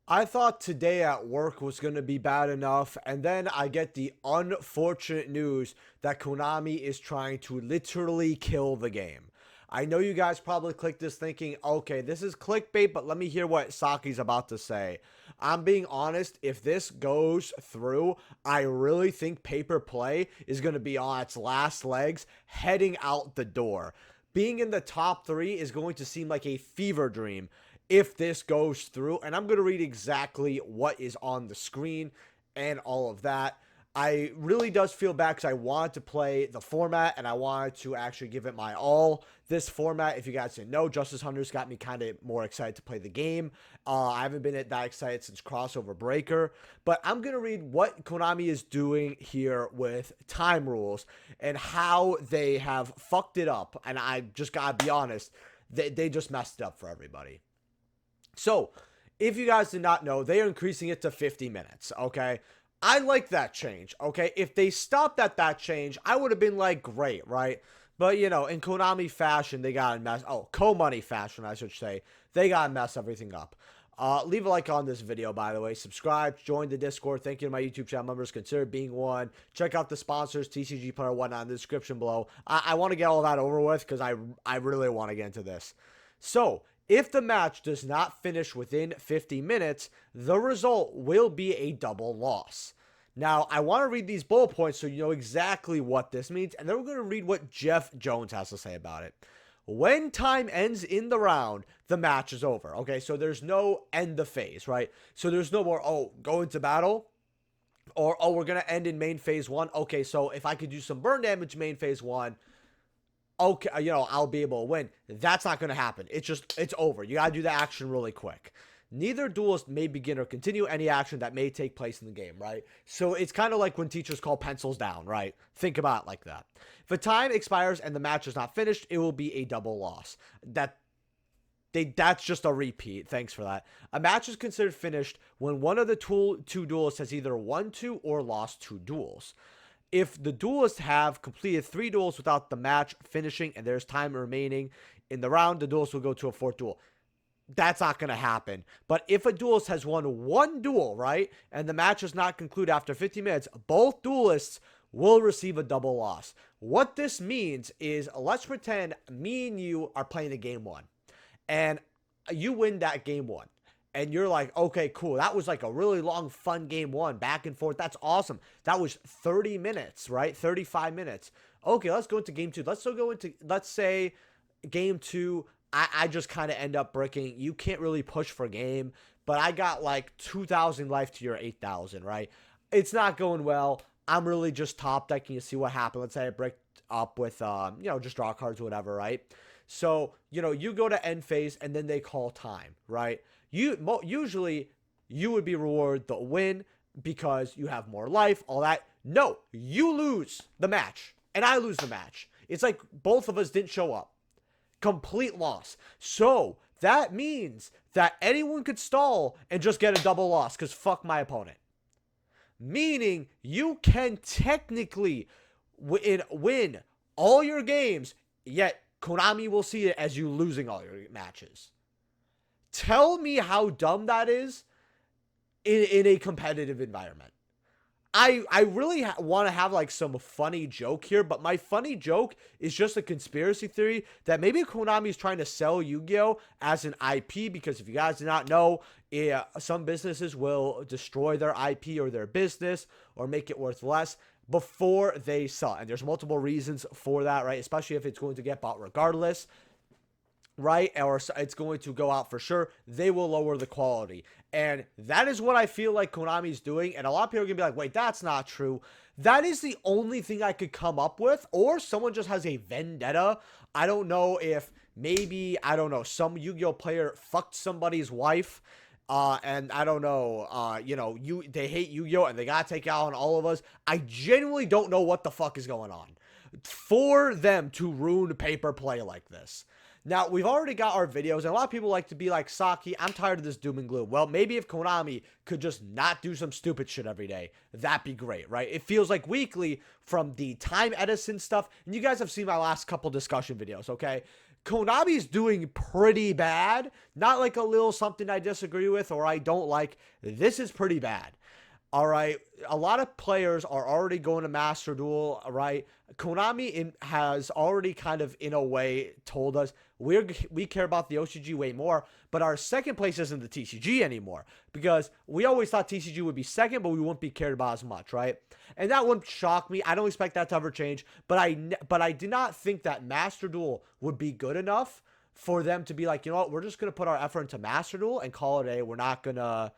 I thought today at work was going to be bad enough, and then I get the unfortunate news that Konami is trying to literally kill the game. I know you guys probably clicked this thinking, okay, this is clickbait, but let me hear what Saki's about to say. I'm being honest, if this goes through, I really think Paper Play is going to be on its last legs, heading out the door. Being in the top three is going to seem like a fever dream if this goes through. And I'm going to read exactly what is on the screen and all of that. I really does feel bad because I wanted to play the format and I wanted to actually give it my all. This format, if you guys didn't know, Justice Hunters got me kind of more excited to play the game. I haven't been that excited since Crossover Breaker. But I'm going to read what Konami is doing here with time rules and how they have fucked it up. And I just got to be honest, they just messed it up for everybody. So, if you guys did not know, they are increasing it to 50 minutes, okay? I like that change, okay? If they stopped at that change, I would have been like, great, right? But, you know, in Konami fashion, they gotta mess, Co-Money fashion, I should say, they gotta mess everything up. Leave a like on this video, by the way. Subscribe, join the Discord. Thank you to my YouTube channel members. Consider being one. Check out the sponsors, TCG Player, whatnot, in the description below. I want to get all that over with because I really want to get into this. So, if the match does not finish within 50 minutes, the result will be a double loss. Now, I want to read these bullet points so you know exactly what this means, and then we're going to read what Jeff Jones has to say about it. When time ends in the round, the match is over. Okay, so there's no end the phase, right? So there's no more, go into battle, or, we're going to end in main phase one. Okay, so if I could do some burn damage main phase one, okay, I'll be able to win. That's not going to happen. It's over. You got to do the action really quick. Neither duelist may begin or continue any action that may take place in the game, right? So it's kind of like when teachers call pencils down, right? Think about it like that. If a time expires and the match is not finished, it will be a double loss. That's just a repeat. Thanks for that. A match is considered finished when one of the two duelists has either won two or lost two duels. If the duelists have completed 3 duels without the match finishing and there's time remaining in the round, the duelist will go to a 4th duel. That's not going to happen. But if a duelist has won 1 duel, right, and the match does not conclude after 50 minutes, both duelists will receive a double loss. What this means is, let's pretend me and you are playing a game 1, and you win that game 1. And you're like, okay, cool. That was like a really long, fun game 1, back and forth. That's awesome. That was 30 minutes, right? 35 minutes. Okay, let's go into game 2. Let's say game 2, I just kind of end up bricking. You can't really push for game, but I got like 2,000 life to your 8,000, right? It's not going well. I'm really just top decking to see what happened. Let's say I bricked up with, just draw cards or whatever, right? So, you go to end phase and then they call time, right? Usually you would be rewarded the win because you have more life, all that. No, you lose the match and I lose the match. It's like both of us didn't show up. Complete loss. So that means that anyone could stall and just get a double loss because fuck my opponent. Meaning you can technically win all your games, yet Konami will see it as you losing all your matches. Tell me how dumb that is in a competitive environment. I really want to have like some funny joke here, but my funny joke is just a conspiracy theory that maybe Konami is trying to sell Yu-Gi-Oh as an IP, because if you guys do not know, some businesses will destroy their IP or their business or make it worth less before they sell. And there's multiple reasons for that, right? Especially if it's going to get bought regardless, right? Or it's going to go out for sure. They will lower the quality. And that is what I feel like Konami's doing. And a lot of people are going to be like, wait, that's not true. That is the only thing I could come up with. Or someone just has a vendetta. I don't know if maybe, some Yu-Gi-Oh player fucked somebody's wife. And I don't know, they hate Yu-Gi-Oh and they gotta take out on all of us. I genuinely don't know what the fuck is going on for them to ruin Paper Play like this. Now, we've already got our videos, and a lot of people like to be like, Saki, I'm tired of this doom and gloom. Well, maybe if Konami could just not do some stupid shit every day, that'd be great, right? It feels like weekly from the Time Edison stuff, and you guys have seen my last couple discussion videos, okay? Konami's doing pretty bad. Not like a little something I disagree with or I don't like. This is pretty bad. All right, a lot of players are already going to Master Duel, all right? Konami has already kind of, in a way, told us we care about the OCG way more, but our second place isn't the TCG anymore because we always thought TCG would be second, but we wouldn't be cared about as much, right? And that wouldn't shock me. I don't expect that to ever change, but I did not think that Master Duel would be good enough for them to be like, you know what, we're just going to put our effort into Master Duel and call it a, we're not going to,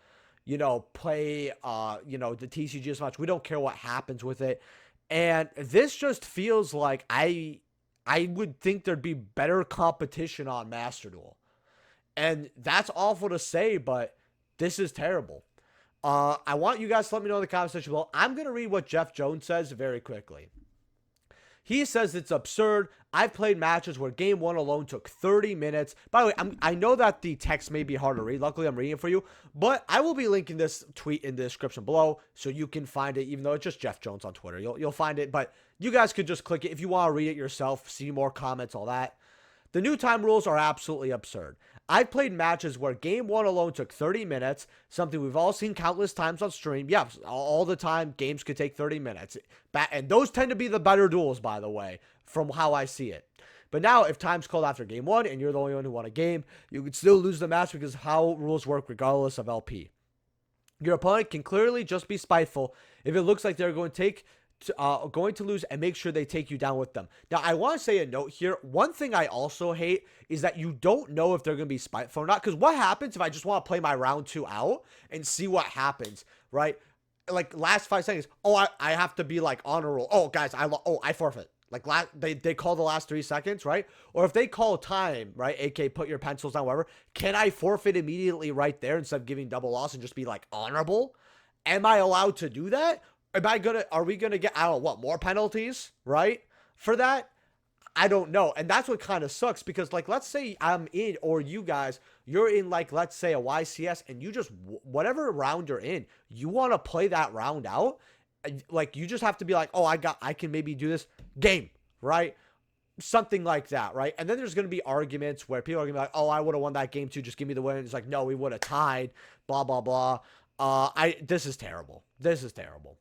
play, the TCG as much. We don't care what happens with it. And this just feels like I would think there'd be better competition on Master Duel. And that's awful to say, but this is terrible. I want you guys to let me know in the comment section below. I'm going to read what Jeff Jones says very quickly. He says it's absurd. I've played matches where game one alone took 30 minutes. By the way, I know that the text may be hard to read. Luckily, I'm reading it for you. But I will be linking this tweet in the description below so you can find it, even though it's just Jeff Jones on Twitter. You'll find it, but you guys could just click it if you want to read it yourself, see more comments, all that. The new time rules are absolutely absurd. I've played matches where game one alone took 30 minutes, something we've all seen countless times on stream. Yeah, all the time, games could take 30 minutes. And those tend to be the better duels, by the way, from how I see it. But now, if time's called after game one and you're the only one who won a game, you could still lose the match because how rules work regardless of LP. Your opponent can clearly just be spiteful if it looks like they're going to lose and make sure they take you down with them. Now, I want to say a note here. One thing I also hate is that you don't know if they're going to be spiteful or not. Because what happens if I just want to play my round 2 out and see what happens, right? Like, last 5 seconds, I have to be, like, on a roll. Oh, guys, I forfeit. Like, they call the last 3 seconds, right? Or if they call time, right, aka put your pencils down, whatever, can I forfeit immediately right there instead of giving double loss and just be, like, honorable? Am I allowed to do that? Are we gonna get, I don't know, what, more penalties, right? For that? I don't know. And that's what kind of sucks because, like, let's say I'm in, or you guys, you're in, like, let's say a YCS and you just, whatever round you're in, you want to play that round out. Like, you just have to be like, oh, I can maybe do this game, right? Something like that, right? And then there's going to be arguments where people are going to be like, oh, I would have won that game too. Just give me the win. It's like, no, we would have tied, blah, blah, blah. This is terrible. This is terrible.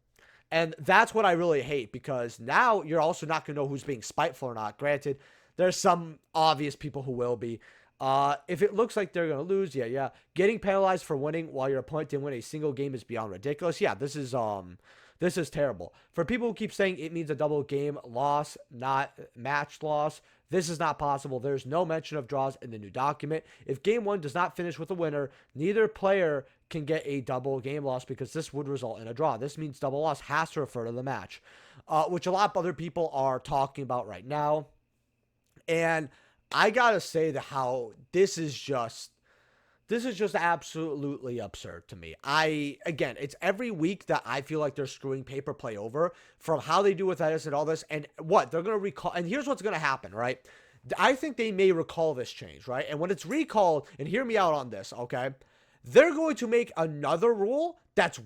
And that's what I really hate because now you're also not going to know who's being spiteful or not. Granted, there's some obvious people who will be. If it looks like they're going to lose, yeah. Getting penalized for winning while your opponent didn't win a single game is beyond ridiculous. Yeah, this is terrible. For people who keep saying it means a double game loss, not match loss, this is not possible. There's no mention of draws in the new document. If game one does not finish with a winner, neither player can get a double game loss because this would result in a draw. This means double loss has to refer to the match, which a lot of other people are talking about right now. And I gotta say that how this is just absolutely absurd to me. Again, it's every week that I feel like they're screwing Paper Play over from how they do with Edison and all this. And what they're going to recall. And here's what's going to happen, right? I think they may recall this change, right? And when it's recalled, and hear me out on this, okay? They're going to make another rule that's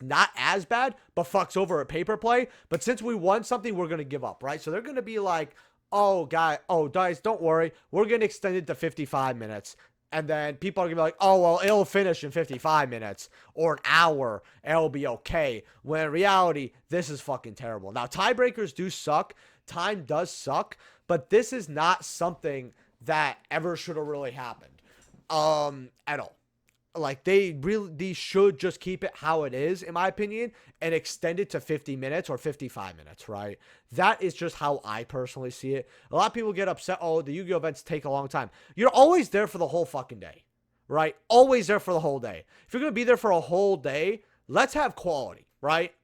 not as bad, but fucks over a Paper Play. But since we won something, we're going to give up, right? So they're going to be like, oh, guys, don't worry. We're going to extend it to 55 minutes. And then people are going to be like, oh, well, it'll finish in 55 minutes or an hour. And it'll be okay. When in reality, this is fucking terrible. Now, tiebreakers do suck. Time does suck. But this is not something that ever should have really happened. At all. Like, they should just keep it how it is, in my opinion, and extend it to 50 minutes or 55 minutes, right? That is just how I personally see it. A lot of people get upset, oh, the Yu-Gi-Oh! Events take a long time. You're always there for the whole fucking day, right? Always there for the whole day. If you're going to be there for a whole day, let's have quality, right?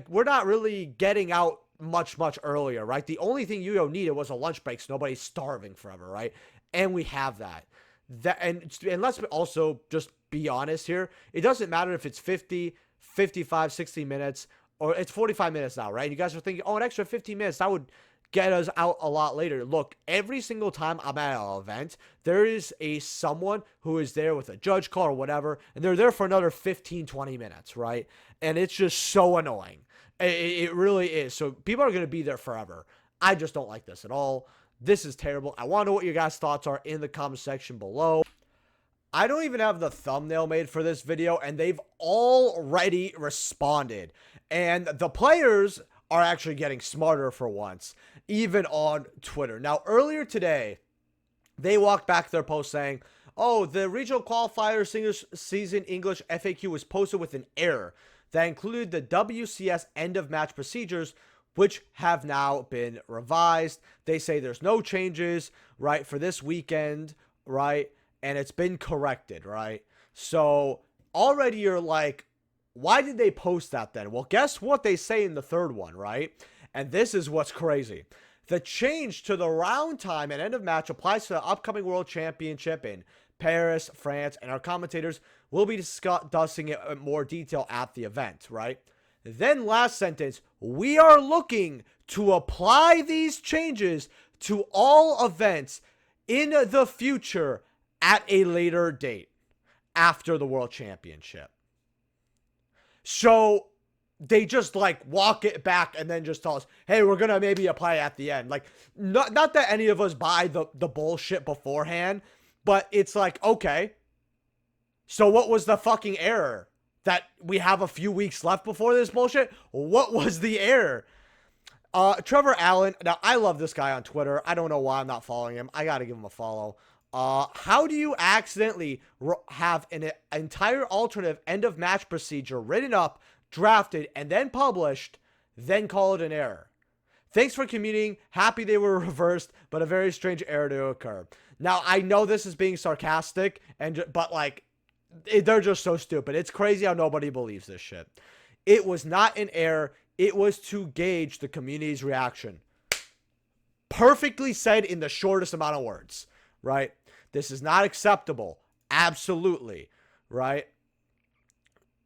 We're not really getting out much earlier, right? The only thing Yu-Gi-Oh! Needed was a lunch break so nobody's starving forever, right? And we have that. And let's also just be honest here. It doesn't matter if it's 50, 55, 60 minutes, or it's 45 minutes now, right? You guys are thinking, oh, an extra 15 minutes, that would get us out a lot later. Look, every single time I'm at an event, there is someone who is there with a judge call or whatever, and they're there for another 15, 20 minutes, right? And it's just so annoying. It really is. So people are going to be there forever. I just don't like this at all. This is terrible. I want to know what your guys' thoughts are in the comment section below. I don't even have the thumbnail made for this video, and they've already responded. And the players are actually getting smarter for once, even on Twitter. Now, earlier today, they walked back their post saying, oh, the regional qualifier season English FAQ was posted with an error that included the WCS end of match procedures, which have now been revised. They say there's no changes, right, for this weekend, right, and it's been corrected, right? So already you're like, why did they post that then? Well, guess what they say in the third one, right? And this is what's crazy. The change to the round time and end of match applies to the upcoming World Championship in Paris, France, and our commentators will be discussing it in more detail at the event, right? Then last sentence, we are looking to apply these changes to all events in the future at a later date after the World Championship. So they just like walk it back and then just tell us, hey, we're going to maybe apply at the end. Like, not that any of us buy the bullshit beforehand, but it's like, okay, so what was the fucking error? That we have a few weeks left before this bullshit? What was the error? Trevor Allen. Now, I love this guy on Twitter. I don't know why I'm not following him. I got to give him a follow. How do you accidentally have an entire alternative end of match procedure written up, drafted, and then published, then call it an error? Thanks for communicating. Happy they were reversed, but a very strange error to occur. Now, I know this is being sarcastic, but like, they're just so stupid. It's crazy how nobody believes this shit. It was not an error. It was to gauge the community's reaction. Perfectly said in the shortest amount of words, right? This is not acceptable. Absolutely, right?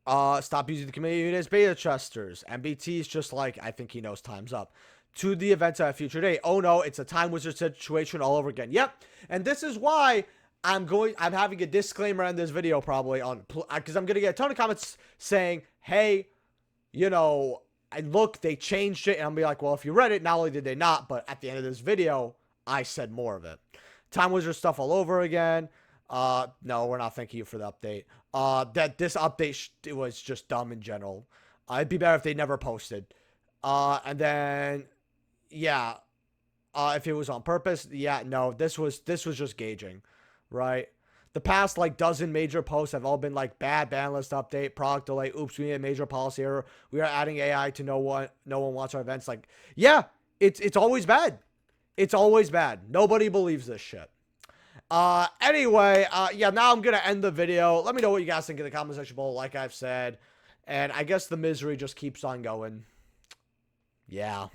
Stop using the community as beta testers. MBT's just like, I think he knows time's up. To the events at a future date. Oh no, it's a time wizard situation all over again. Yep. And this is why I'm having a disclaimer in this video probably on, because I'm going to get a ton of comments saying, hey, you know, look, they changed it. And I'm be like, well, if you read it, not only did they not, but at the end of this video, I said more of it. Time Wizard stuff all over again. No, we're not thanking you for the update. That this update, it was just dumb in general. It'd be better if they never posted. And then, yeah, if it was on purpose, yeah, no, this was just gauging, right? The past like dozen major posts have all been like bad ban list update, product delay, oops, we need a major policy error. We are adding AI to no one wants our events. Like, yeah, it's always bad. It's always bad. Nobody believes this shit. Anyway, yeah, now I'm going to end the video. Let me know what you guys think in the comment section below, like I've said. And I guess the misery just keeps on going. Yeah.